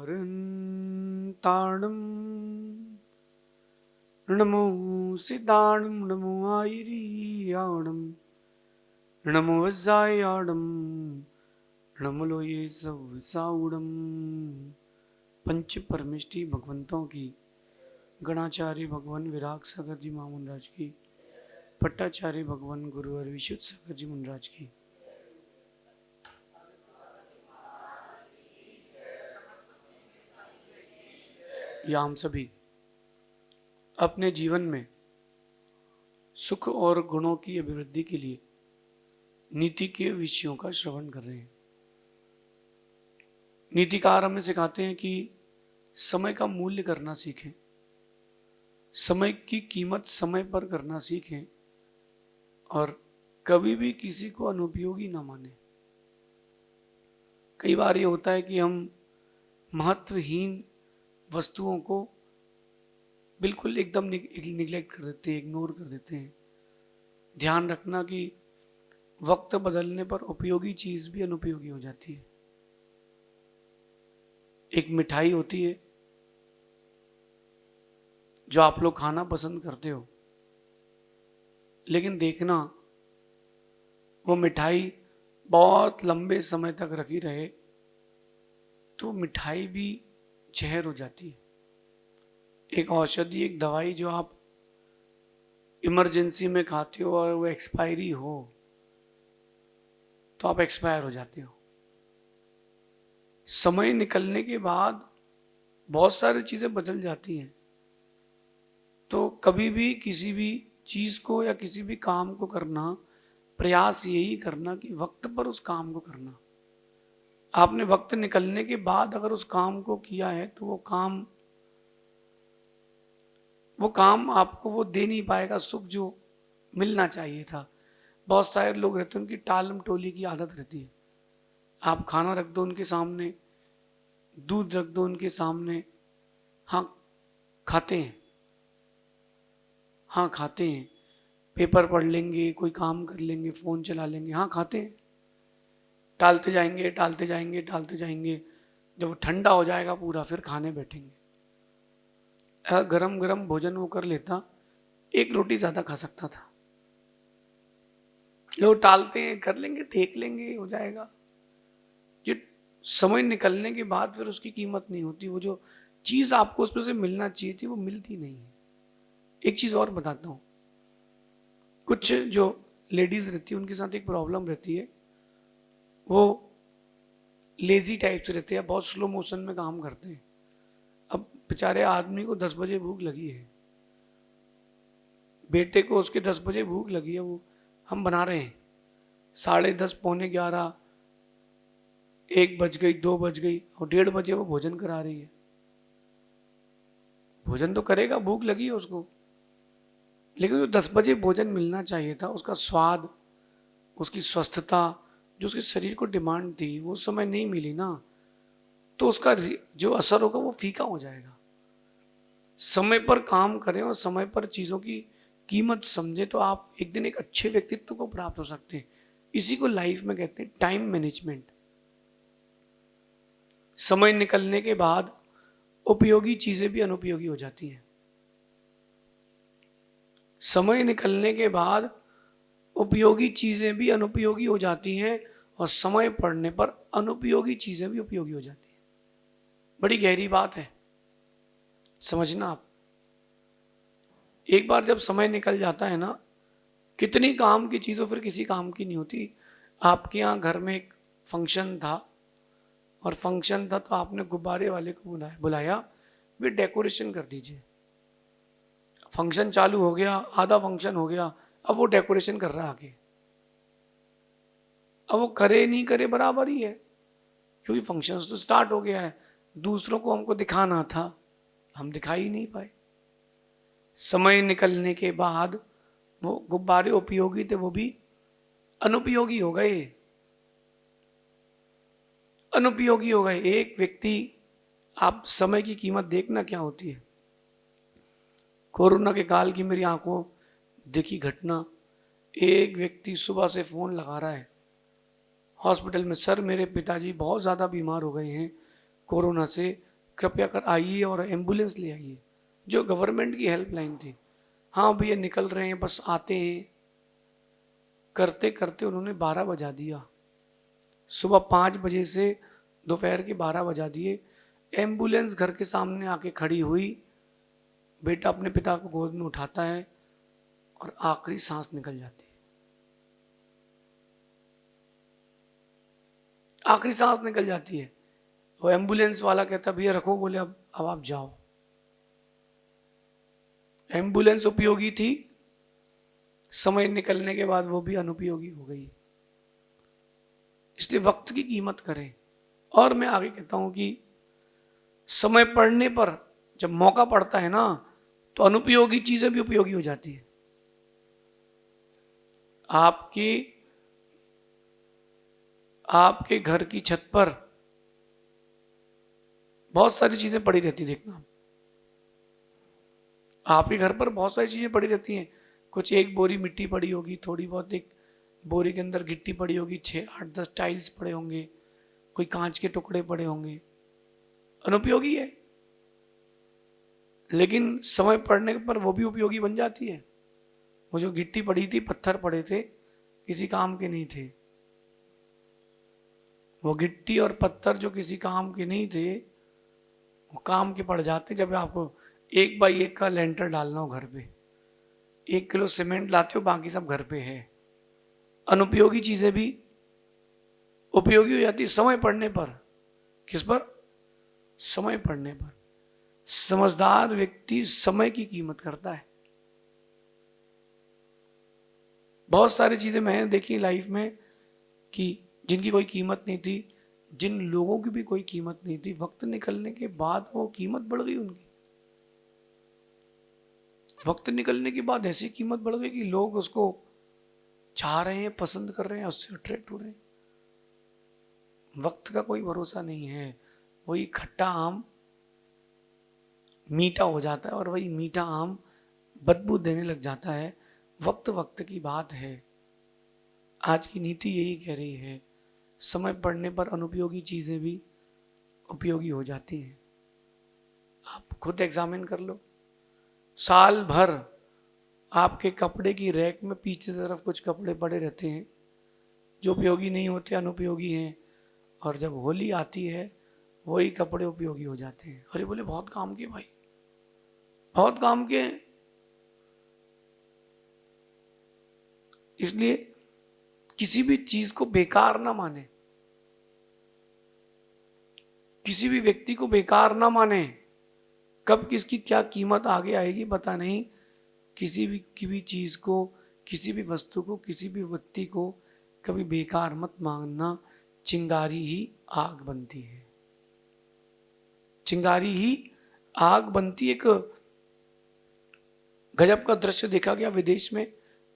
आरन्ताणं नमो सिद्धाणं नमो आयरियाणं नमो वज्रायाणं नमो लोये सवसाउडम। पंच परमेष्टि भगवंतों की, गणाचार्य भगवान विराग सागर जी महामंडराज की, पट्टाचार्य भगवान गुरुवर विशुद्ध सागर जी महाराज की। या हम सभी अपने जीवन में सुख और गुणों की अभिवृद्धि के लिए नीति के विषयों का श्रवण कर रहे हैं। नीतिकार हमें सिखाते हैं कि समय का मूल्य करना सीखें, समय की कीमत समय पर करना सीखें और कभी भी किसी को अनुपयोगी ना माने। कई बार ये होता है कि हम महत्वहीन वस्तुओं को बिल्कुल एकदम निग्लेक्ट कर देते हैं, इग्नोर कर देते हैं। ध्यान रखना कि वक्त बदलने पर उपयोगी चीज भी अनुपयोगी हो जाती है। एक मिठाई होती है जो आप लोग खाना पसंद करते हो, लेकिन देखना वो मिठाई बहुत लंबे समय तक रखी रहे तो मिठाई भी जहर हो जाती है। एक औषधि, एक दवाई जो आप इमरजेंसी में खाते हो और वो एक्सपायरी हो तो आप एक्सपायर हो जाते हो। समय निकलने के बाद बहुत सारी चीजें बदल जाती हैं। तो कभी भी किसी भी चीज को या किसी भी काम को करना, प्रयास यही करना कि वक्त पर उस काम को करना। आपने वक्त निकलने के बाद अगर उस काम को किया है तो वो काम आपको वो दे नहीं पाएगा सुख जो मिलना चाहिए था। बहुत सारे लोग रहते हैं, उनकी टालम टोली की आदत रहती है। आप खाना रख दो उनके सामने, दूध रख दो उनके सामने, हाँ खाते हैं, हाँ खाते हैं। पेपर पढ़ लेंगे, कोई काम कर लेंगे, फोन चला लेंगे, हाँ खाते हैं। टालते जाएंगे टालते जाएंगे टालते जाएंगे, जब वो ठंडा हो जाएगा पूरा फिर खाने बैठेंगे। अगर गरम गरम भोजन वो कर लेता, एक रोटी ज्यादा खा सकता था। लोग टालते हैं, कर लेंगे, देख लेंगे, हो जाएगा। ये समय निकलने के बाद फिर उसकी कीमत नहीं होती। वो जो चीज आपको उसमें से मिलना चाहिए थी वो मिलती नहीं है। एक चीज और बताता हूँ, कुछ जो लेडीज रहती है उनके साथ एक प्रॉब्लम रहती है। वो लेजी टाइप से रहते हैं, बहुत स्लो मोशन में काम करते हैं। अब बेचारे आदमी को 10 बजे भूख लगी है, बेटे को उसके 10 बजे भूख लगी है, वो हम बना रहे हैं 10:30 11:45, 1 बज गई, 2 बज गई और 1:30 बजे वो भोजन करा रही है। भोजन तो करेगा, भूख लगी है उसको, लेकिन जो 10 बजे भोजन मिलना चाहिए था, उसका स्वाद, उसकी स्वस्थता, जो उसके शरीर को डिमांड थी, वो समय नहीं मिली ना, तो उसका जो असर होगा वो फीका हो जाएगा। समय पर काम करें और समय पर चीजों की कीमत समझे तो आप एक दिन एक अच्छे व्यक्तित्व को प्राप्त हो सकते हैं। इसी को लाइफ में कहते हैं टाइम मैनेजमेंट। समय निकलने के बाद उपयोगी चीजें भी अनुपयोगी हो जाती हैं। समय निकलने के बाद उपयोगी चीजें भी अनुपयोगी हो जाती हैं और समय पड़ने पर अनुपयोगी चीजें भी उपयोगी हो जाती हैं। बड़ी गहरी बात है, समझना आप। एक बार जब समय निकल जाता है ना, कितनी काम की चीज़ों फिर किसी काम की नहीं होती। आपके यहाँ घर में एक फंक्शन था और फंक्शन था तो आपने गुब्बारे वाले को बुलाया, वे डेकोरेशन कर दीजिए। फंक्शन चालू हो गया, आधा फंक्शन हो गया, अब वो डेकोरेशन कर रहा है आगे। अब वो करे नहीं करे बराबर ही है, क्योंकि फंक्शन तो स्टार्ट हो गया है। दूसरों को हमको दिखाना था, हम दिखा ही नहीं पाए। समय निकलने के बाद वो गुब्बारे उपयोगी थे, वो भी अनुपयोगी हो गए। अनुपयोगी हो गए। एक व्यक्ति, आप समय की कीमत देखना क्या होती है। कोरोना के काल की मेरी आंखों देखी घटना, एक व्यक्ति सुबह से फोन लगा रहा है हॉस्पिटल में, सर मेरे पिताजी बहुत ज्यादा बीमार हो गए हैं कोरोना से, कृपया कर आइए और एम्बुलेंस ले आइए, जो गवर्नमेंट की हेल्पलाइन थी। हाँ भैया निकल रहे हैं, बस आते हैं। करते करते उन्होंने 12 बजा दिया, सुबह 5 बजे से दोपहर के 12 बजा दिए। एम्बुलेंस घर के सामने आके खड़ी हुई, बेटा अपने पिता को गोद में उठाता है और आखिरी सांस निकल जाती है। आखिरी सांस निकल जाती है। वो एम्बुलेंस वाला कहता भैया रखो, बोले अब आप जाओ। एम्बुलेंस उपयोगी थी, समय निकलने के बाद वो भी अनुपयोगी हो गई। इसलिए वक्त की कीमत करें। और मैं आगे कहता हूं कि समय पड़ने पर, जब मौका पड़ता है ना, तो अनुपयोगी चीजें भी उपयोगी हो जाती है। आपके घर की छत पर बहुत सारी चीजें पड़ी रहती, देखना आपके घर पर बहुत सारी चीजें पड़ी रहती हैं। कुछ एक बोरी मिट्टी पड़ी होगी, थोड़ी बहुत एक बोरी के अंदर गिट्टी पड़ी होगी, 6 8 10 टाइल्स पड़े होंगे, कोई कांच के टुकड़े पड़े होंगे, अनुपयोगी है। लेकिन समय पड़ने पर वो भी उपयोगी बन जाती है। वो जो गिट्टी पड़ी थी, पत्थर पड़े थे, किसी काम के नहीं थे। वो गिट्टी और पत्थर जो किसी काम के नहीं थे, वो काम के पड़ जाते जब आपको 1 बाई 1 का लेंटर डालना हो घर पे। 1 किलो सीमेंट लाते हो, बाकी सब घर पे है। अनुपयोगी चीजें भी उपयोगी हो जाती समय पड़ने पर। किस पर? समय पड़ने पर। समझदार व्यक्ति समय की कीमत करता है। बहुत सारी चीजें मैंने देखी लाइफ में कि जिनकी कोई कीमत नहीं थी, जिन लोगों की भी कोई कीमत नहीं थी, वक्त निकलने के बाद वो कीमत बढ़ गई उनकी। वक्त निकलने के बाद ऐसी कीमत बढ़ गई कि लोग उसको चाह रहे हैं, पसंद कर रहे हैं, उससे अट्रैक्ट हो रहे हैं। वक्त का कोई भरोसा नहीं है। वही खट्टा आम मीठा हो जाता है और वही मीठा आम बदबू देने लग जाता है। वक्त वक्त की बात है। आज की नीति यही कह रही है, समय पड़ने पर अनुपयोगी चीजें भी उपयोगी हो जाती हैं। आप खुद एग्जामिन कर लो। साल भर आपके कपड़े की रैक में पीछे तरफ कुछ कपड़े पड़े रहते हैं जो उपयोगी नहीं होते, अनुपयोगी हैं। और जब होली आती है, वही कपड़े उपयोगी हो जाते हैं। अरे बोले बहुत काम के भाई, बहुत काम के। इसलिए किसी भी चीज को बेकार ना माने, किसी भी व्यक्ति को बेकार ना माने। कब किसकी क्या कीमत आगे आएगी पता नहीं। किसी भी चीज को, किसी भी वस्तु को, किसी भी व्यक्ति को कभी बेकार मत मानना। चिंगारी ही आग बनती है। चिंगारी ही आग बनती। एक गजब का दृश्य देखा गया विदेश में।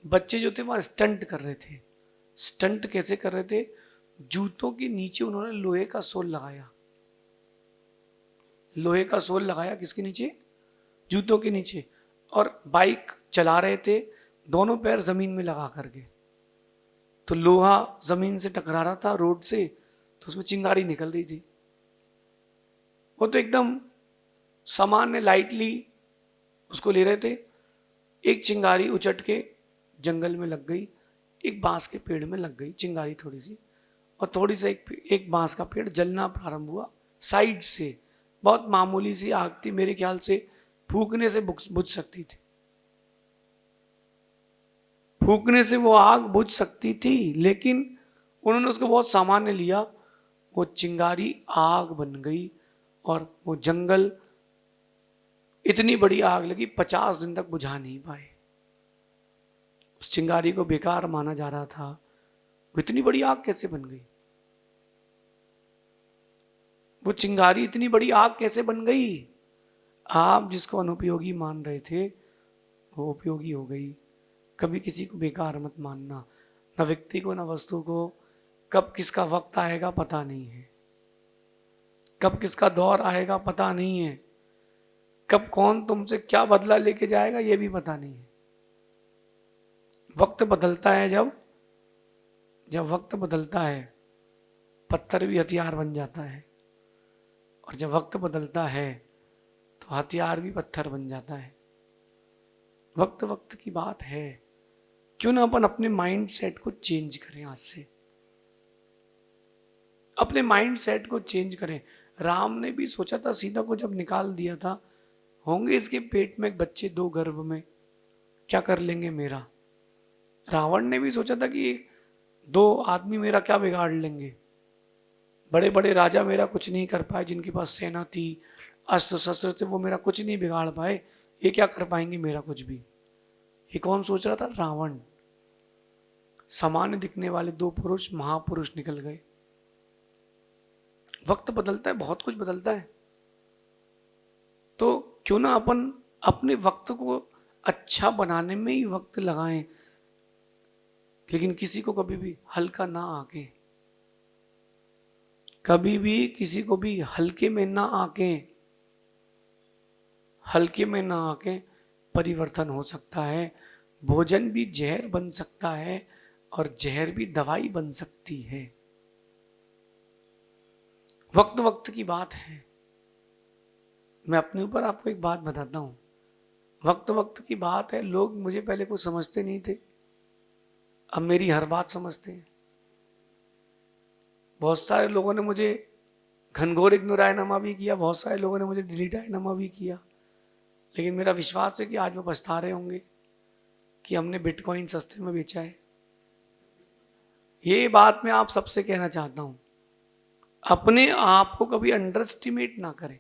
बच्चे जो थे वहां स्टंट कर रहे थे। स्टंट कैसे कर रहे थे? जूतों के नीचे उन्होंने लोहे का सोल लगाया। लोहे का सोल लगाया किसके नीचे? जूतों के नीचे। और बाइक चला रहे थे, दोनों पैर जमीन में लगा करके। तो लोहा जमीन से टकरा रहा था रोड से, तो उसमें चिंगारी निकल रही थी। वो तो एकदम सामान्य लाइटली उसको ले रहे थे। एक चिंगारी उचट के जंगल में लग गई, एक बांस के पेड़ में लग गई चिंगारी थोड़ी सी। और थोड़ी सा एक बांस का पेड़ जलना प्रारंभ हुआ साइड से। बहुत मामूली सी आग थी, मेरे ख्याल से फूकने से बुझ सकती थी। फूकने से वो आग बुझ सकती थी, लेकिन उन्होंने उसको बहुत सामान्य लिया। वो चिंगारी आग बन गई और वो जंगल, इतनी बड़ी आग लगी, 50 दिन तक बुझा नहीं पाए। उस चिंगारी को बेकार माना जा रहा था, वो इतनी बड़ी आग कैसे बन गई? वो चिंगारी इतनी बड़ी आग कैसे बन गई? आप जिसको अनुपयोगी मान रहे थे, वो उपयोगी हो गई। कभी किसी को बेकार मत मानना, न व्यक्ति को, न वस्तु को। कब किसका वक्त आएगा पता नहीं है। कब किसका दौर आएगा पता नहीं है। कब कौन तुमसे क्या बदला लेके जाएगा ये भी पता नहीं है। वक्त बदलता है। जब वक्त बदलता है, पत्थर भी हथियार बन जाता है। और जब वक्त बदलता है तो हथियार भी पत्थर बन जाता है। वक्त वक्त की बात है। क्यों ना अपन अपने माइंड सेट को चेंज करें आज से, अपने माइंड सेट को चेंज करें। राम ने भी सोचा था सीता को जब निकाल दिया था, होंगे इसके पेट में बच्चे दो गर्भ में, क्या कर लेंगे मेरा। रावण ने भी सोचा था कि दो आदमी मेरा क्या बिगाड़ लेंगे, बड़े बड़े राजा मेरा कुछ नहीं कर पाए, जिनके पास सेना थी, अस्त्र शस्त्र थे, वो मेरा कुछ नहीं बिगाड़ पाए, ये क्या कर पाएंगे मेरा कुछ भी। ये कौन सोच रहा था? रावण। सामान्य दिखने वाले दो पुरुष महापुरुष निकल गए। वक्त बदलता है, बहुत कुछ बदलता है। तो क्यों ना अपन अपने वक्त को अच्छा बनाने में ही वक्त लगाएं, लेकिन किसी को कभी भी हल्का ना आके, कभी भी किसी को भी हल्के में ना आके, हल्के में ना आके परिवर्तन हो सकता है। भोजन भी जहर बन सकता है और जहर भी दवाई बन सकती है। वक्त वक्त की बात है। मैं अपने ऊपर आपको एक बात बताता हूं, वक्त वक्त की बात है। लोग मुझे पहले कुछ समझते नहीं थे, अब मेरी हर बात समझते हैं। बहुत सारे लोगों ने मुझे घनघोर इग्नोरायनामा भी किया, बहुत सारे लोगों ने मुझे डिलीटायनामा भी किया, लेकिन मेरा विश्वास है कि आज वो पछता रहे होंगे कि हमने बिटकॉइन सस्ते में बेचा है। ये बात मैं आप सबसे कहना चाहता हूं, अपने आप को कभी अंडर एस्टिमेट ना करें।